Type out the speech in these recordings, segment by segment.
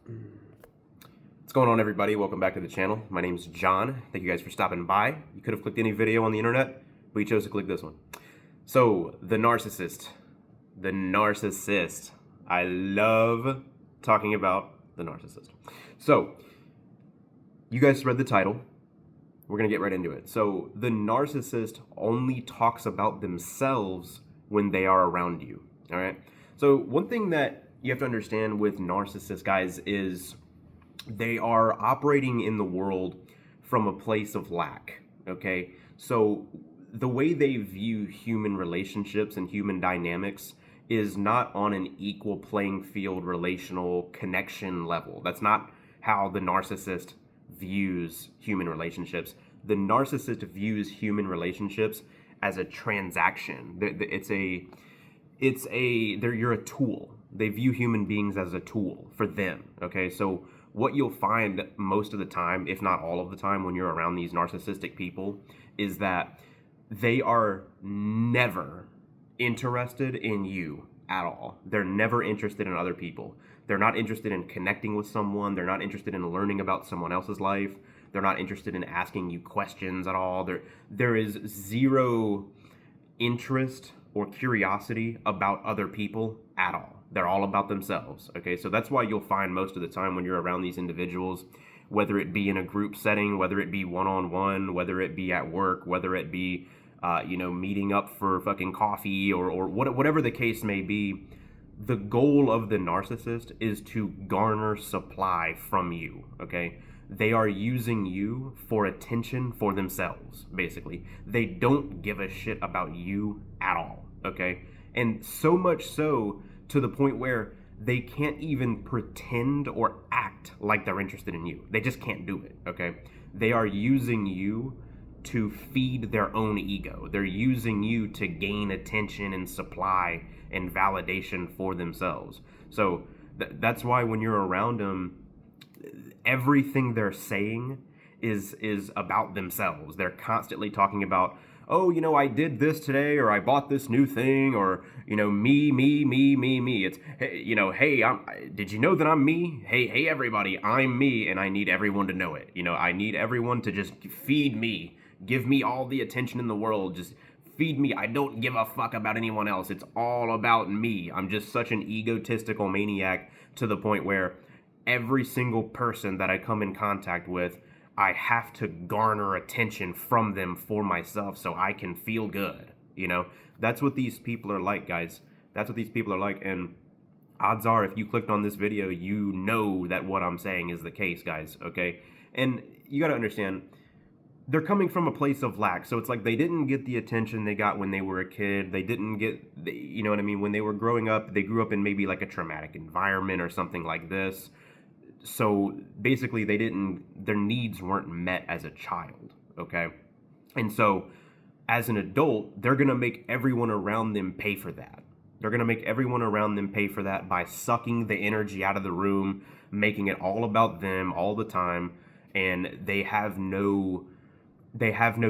What's going on, everybody? Welcome back to the channel. My name is John. Thank you guys for stopping by. You could have clicked any video on the internet, but you chose to click this one. So, the narcissist. The narcissist. I love talking about the narcissist. So, you guys read the title. We're going to get right into it. So, the narcissist only talks about themselves when they are around you. All right? So, one thing that you have to understand with narcissists, guys, is they are operating in the world from a place of lack, okay? So the way they view human relationships and human dynamics is not on an equal playing field relational connection level. That's not how the narcissist views human relationships. The narcissist views human relationships as a transaction. You're a tool. They view human beings as a tool for them, okay? So what you'll find most of the time, if not all of the time, when you're around these narcissistic people, is that they are never interested in you at all. They're never interested in other people. They're not interested in connecting with someone. They're not interested in learning about someone else's life. They're not interested in asking you questions at all. There is zero interest or curiosity about other people at all. They're all about themselves, okay? So that's why you'll find most of the time when you're around these individuals, whether it be in a group setting, whether it be one-on-one, whether it be at work, whether it be, meeting up for fucking coffee or whatever the case may be, the goal of the narcissist is to garner supply from you, okay? They are using you for attention for themselves, basically. They don't give a shit about you at all, okay? And so much so to the point where they can't even pretend or act like they're interested in you. They just can't do it, okay? They are using you to feed their own ego. They're using you to gain attention and supply and validation for themselves. So that's why when you're around them, everything they're saying is about themselves. They're constantly talking about, oh, I did this today, or I bought this new thing, or, me. It's, hey, did you know that I'm me? Hey, everybody, I'm me, and I need everyone to know it. I need everyone to just feed me. Give me all the attention in the world. Just feed me. I don't give a fuck about anyone else. It's all about me. I'm just such an egotistical maniac to the point where every single person that I come in contact with, I have to garner attention from them for myself so I can feel good. That's what these people are like, guys. That's what these people are like. And odds are, if you clicked on this video, you know that what I'm saying is the case, guys, okay? And you got to understand, they're coming from a place of lack. So it's like they didn't get the attention they got when they were a kid. They didn't get, when they were growing up, they grew up in maybe like a traumatic environment or something like this. So basically their needs weren't met as a child, okay? And so as an adult, they're gonna make everyone around them pay for that. They're gonna make everyone around them pay for that by sucking the energy out of the room, making it all about them all the time, and they have no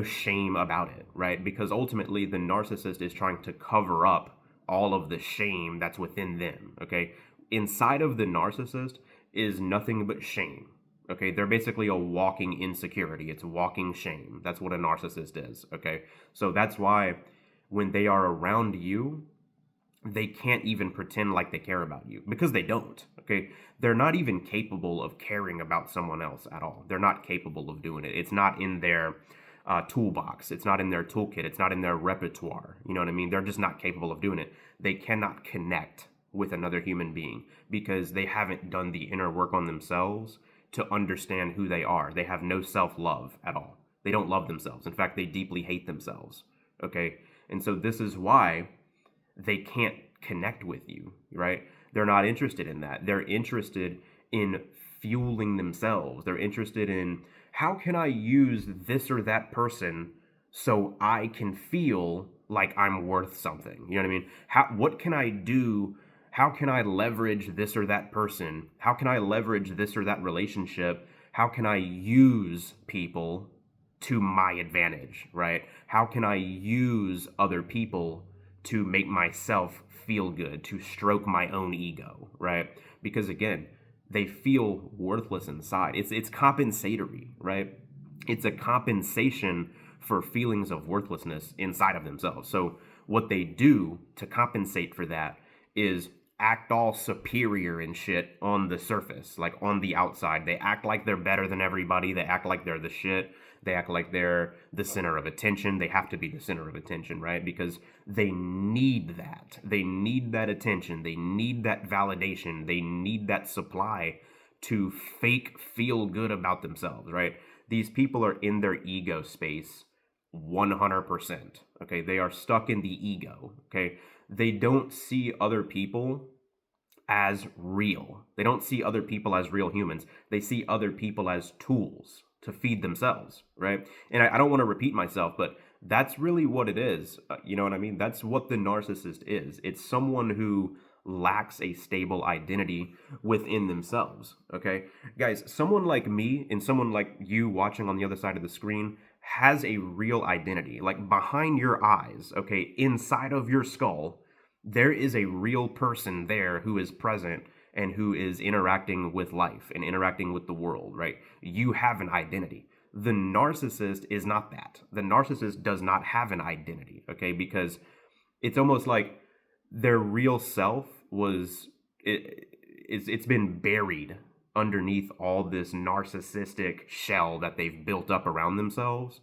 shame about it, right? Because ultimately the narcissist is trying to cover up all of the shame that's within them, okay? Inside of the narcissist is nothing but shame, okay? They're basically a walking insecurity. It's walking shame. That's what a narcissist is, okay? So that's why when they are around you, they can't even pretend like they care about you, because they don't, okay? They're not even capable of caring about someone else at all. They're not capable of doing it. It's not in their toolbox. It's not in their toolkit. It's not in their repertoire. You know what I mean? They're just not capable of doing it. They cannot connect with another human being because they haven't done the inner work on themselves to understand who they are. They have no self-love at all. They don't love themselves. In fact, they deeply hate themselves, okay? And so this is why they can't connect with you, right? They're not interested in that. They're interested in fueling themselves. They're interested in, how can I use this or that person so I can feel like I'm worth something? You know what I mean? What can I do? How can I leverage this or that person? How can I leverage this or that relationship? How can I use people to my advantage, right? How can I use other people to make myself feel good, to stroke my own ego, right? Because again, they feel worthless inside. It's compensatory, right? It's a compensation for feelings of worthlessness inside of themselves. So what they do to compensate for that is act all superior and shit on the surface, like on the outside. They act like they're better than everybody. They act like they're the shit. They act like they're the center of attention. They have to be the center of attention, right? Because they need that. They need that attention. They need that validation. They need that supply to fake feel good about themselves, right? These people are in their ego space 100%. Okay, they are stuck in the ego. Okay, they don't see other people as real. They don't see other people as real humans. They see other people as tools to feed themselves, right? And I don't want to repeat myself, but that's really what it is. You know what I mean? That's what the narcissist is. It's someone who lacks a stable identity within themselves, okay? Guys, someone like me and someone like you watching on the other side of the screen has a real identity. Like behind your eyes, okay, inside of your skull, there is a real person there who is present and who is interacting with life and interacting with the world, right? You have an identity. The narcissist is not that. The narcissist does not have an identity, okay? Because it's almost like their real self it's been buried underneath all this narcissistic shell that they've built up around themselves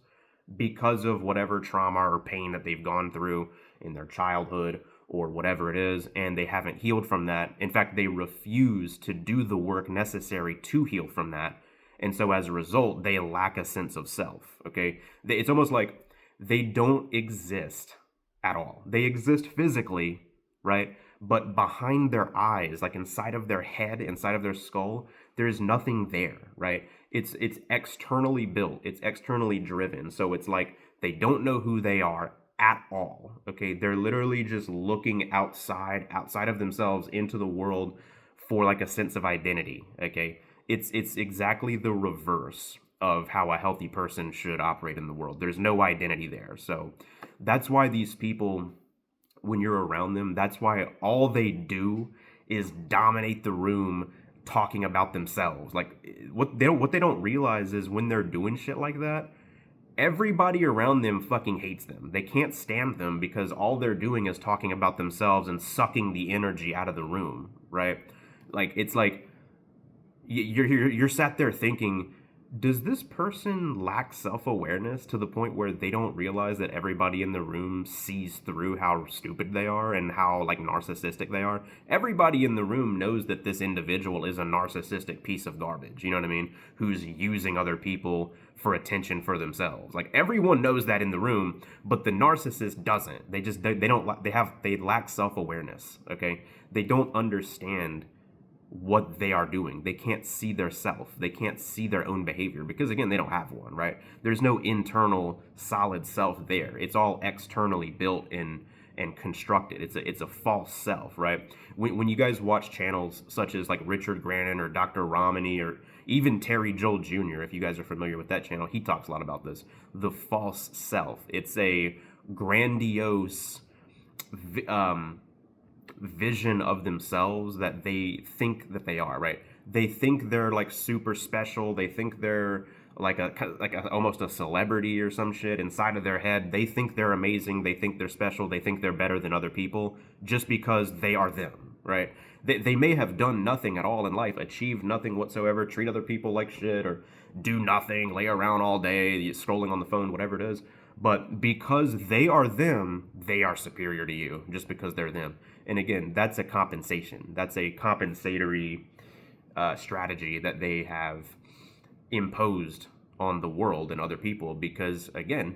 because of whatever trauma or pain that they've gone through in their childhood or whatever it is, and they haven't healed from that. In fact, they refuse to do the work necessary to heal from that. And so as a result, they lack a sense of self, okay? It's almost like they don't exist at all. They exist physically, right? But behind their eyes, like inside of their head, inside of their skull, there's nothing there, right? It's externally built. It's externally driven. So it's like they don't know who they are at all, okay? They're literally just looking outside of themselves into the world for like a sense of identity, okay? It's exactly the reverse of how a healthy person should operate in the world. There's no identity there. So that's why these people, when you're around them, that's why all they do is dominate the room talking about themselves. Like what they don't realize is when they're doing shit like that, everybody around them fucking hates them. They can't stand them because all they're doing is talking about themselves and sucking the energy out of the room, right? Like it's like you're sat there thinking, does this person lack self-awareness to the point where they don't realize that everybody in the room sees through how stupid they are and how like narcissistic they are? Everybody in the room knows that this individual is a narcissistic piece of garbage, you know what I mean? Who's using other people for attention for themselves. Like everyone knows that in the room, but the narcissist doesn't. They lack self-awareness, okay? They don't understand what they are doing. They can't see their self. They can't see their own behavior because again, they don't have one, right? There's no internal solid self there. It's all externally built and constructed. It's a false self, right? When you guys watch channels such as like Richard Grannon or Dr. Romney or even Terry Joel Jr., if you guys are familiar with that channel, he talks a lot about this. The false self. It's a grandiose vision of themselves that they think that they are, right? They think they're like super special. They think they're like almost a celebrity or some shit inside of their head. They think they're amazing. They think they're special. They think they're better than other people just because they are them, right? They may have done nothing at all in life, achieved nothing whatsoever, treat other people like shit, or do nothing, lay around all day, scrolling on the phone, whatever it is. But because they are them, they are superior to you just because they're them. And again, that's a compensation. That's a compensatory strategy that they have imposed on the world and other people because, again,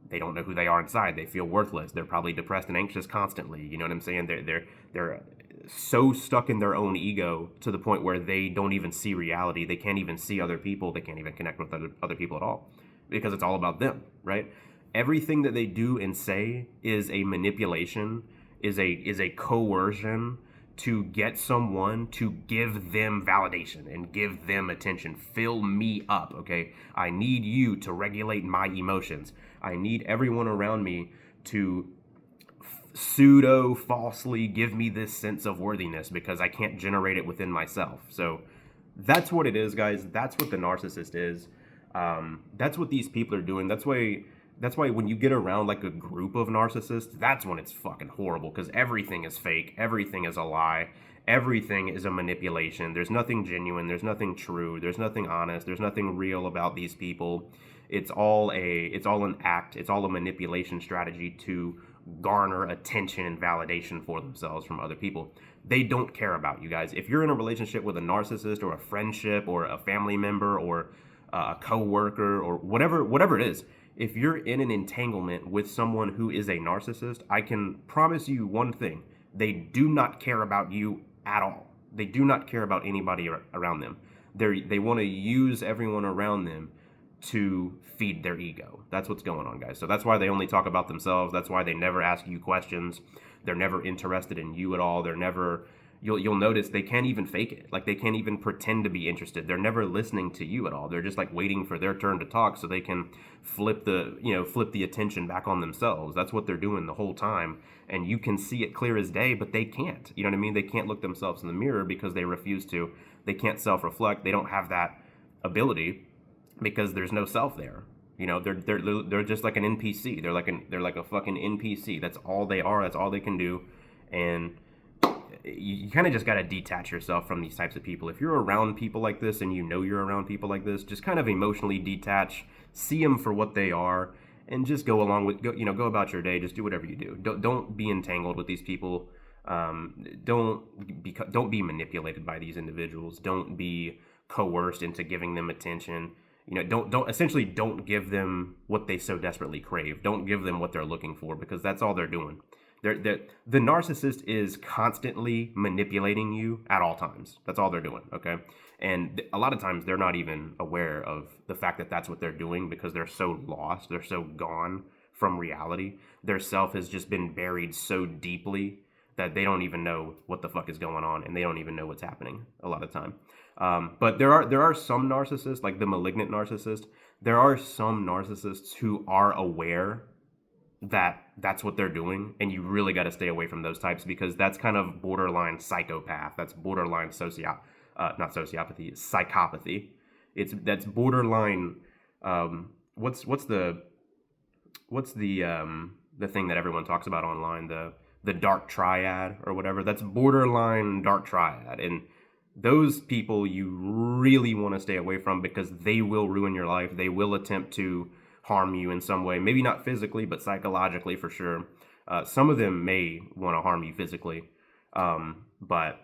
they don't know who they are inside. They feel worthless. They're probably depressed and anxious constantly. You know what I'm saying? They're so stuck in their own ego to the point where they don't even see reality. They can't even see other people. They can't even connect with other people at all because it's all about them, right? Everything that they do and say is a manipulation, is a coercion to get someone to give them validation and give them attention. Fill me up, okay? I need you to regulate my emotions. I need everyone around me to pseudo falsely give me this sense of worthiness because I can't generate it within myself. So That's what it is, guys. That's what the narcissist is. That's what these people are doing. That's why when you get around like a group of narcissists, that's when it's fucking horrible, because everything is fake, everything is a lie, everything is a manipulation. There's nothing genuine, there's nothing true, there's nothing honest, there's nothing real about these people. It's all an act, it's all a manipulation strategy to garner attention and validation for themselves from other people. They don't care about you guys. If you're in a relationship with a narcissist, or a friendship, or a family member, or a coworker, or whatever it is, if you're in an entanglement with someone who is a narcissist, I can promise you one thing: they do not care about you at all. They do not care about anybody around them. They want to use everyone around them to feed their ego. That's what's going on, guys. So that's why they only talk about themselves. That's why they never ask you questions. They're never interested in you at all. They're never, you'll notice they can't even fake it. Like, they can't even pretend to be interested. They're never listening to you at all. They're just like waiting for their turn to talk so they can flip the attention back on themselves. That's what they're doing the whole time. And you can see it clear as day, but they can't. You know what I mean? They can't look themselves in the mirror because they refuse to. They can't self-reflect. They don't have that ability because there's no self there. You know, they're just like an NPC. They're like a fucking NPC. That's all they are. That's all they can do. And you kind of just got to detach yourself from these types of people. If you're around people like this, and you know you're around people like this, just kind of emotionally detach, see them for what they are, and just go about your day. Just do whatever you do. Don't be entangled with these people. Don't be manipulated by these individuals. Don't be coerced into giving them attention. You know, don't give them what they so desperately crave. Don't give them what they're looking for, because that's all they're doing. The narcissist is constantly manipulating you at all times. That's all they're doing, okay? And a lot of times they're not even aware of the fact that that's what they're doing, because they're so lost, they're so gone from reality. Their self has just been buried so deeply that they don't even know what the fuck is going on, and they don't even know what's happening a lot of time. But there are some narcissists, like the malignant narcissist. There are some narcissists who are aware that that's what they're doing, and you really got to stay away from those types, because that's kind of borderline psychopath. That's borderline not sociopathy, psychopathy. That's borderline. What's the thing that everyone talks about online, the dark triad or whatever? That's borderline dark triad. And those people you really want to stay away from, because they will ruin your life. They will attempt to harm you in some way. Maybe not physically, but psychologically for sure. Some of them may want to harm you physically. But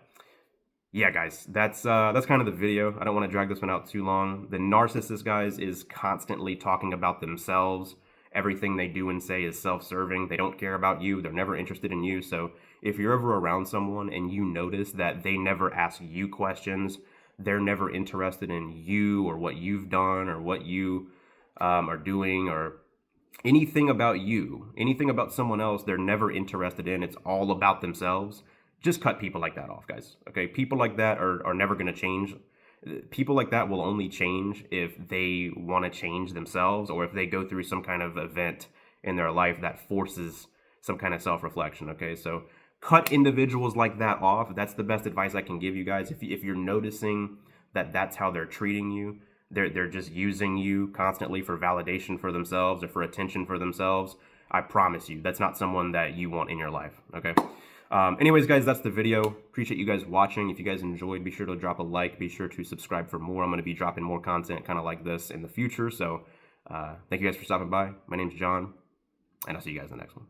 yeah, guys, that's kind of the video. I don't want to drag this one out too long. The narcissist, guys, is constantly talking about themselves. Everything they do and say is self-serving. They don't care about you. They're never interested in you. So if you're ever around someone and you notice that they never ask you questions, they're never interested in you or what you've done or what you are doing, or anything about you, anything about someone else, they're never interested in. It's all about themselves. Just cut people like that off, guys. Okay, people like that are never going to change. People like that will only change if they want to change themselves, or if they go through some kind of event in their life that forces some kind of self-reflection. Okay, so cut individuals like that off. That's the best advice I can give you guys. If you're noticing that that's how they're treating you, they're just using you constantly for validation for themselves or for attention for themselves, I promise you that's not someone that you want in your life. Okay. Anyways, guys, that's the video. Appreciate you guys watching. If you guys enjoyed, be sure to drop a like. Be sure to subscribe for more. I'm going to be dropping more content kind of like this in the future. So thank you guys for stopping by. My name's John, and I'll see you guys in the next one.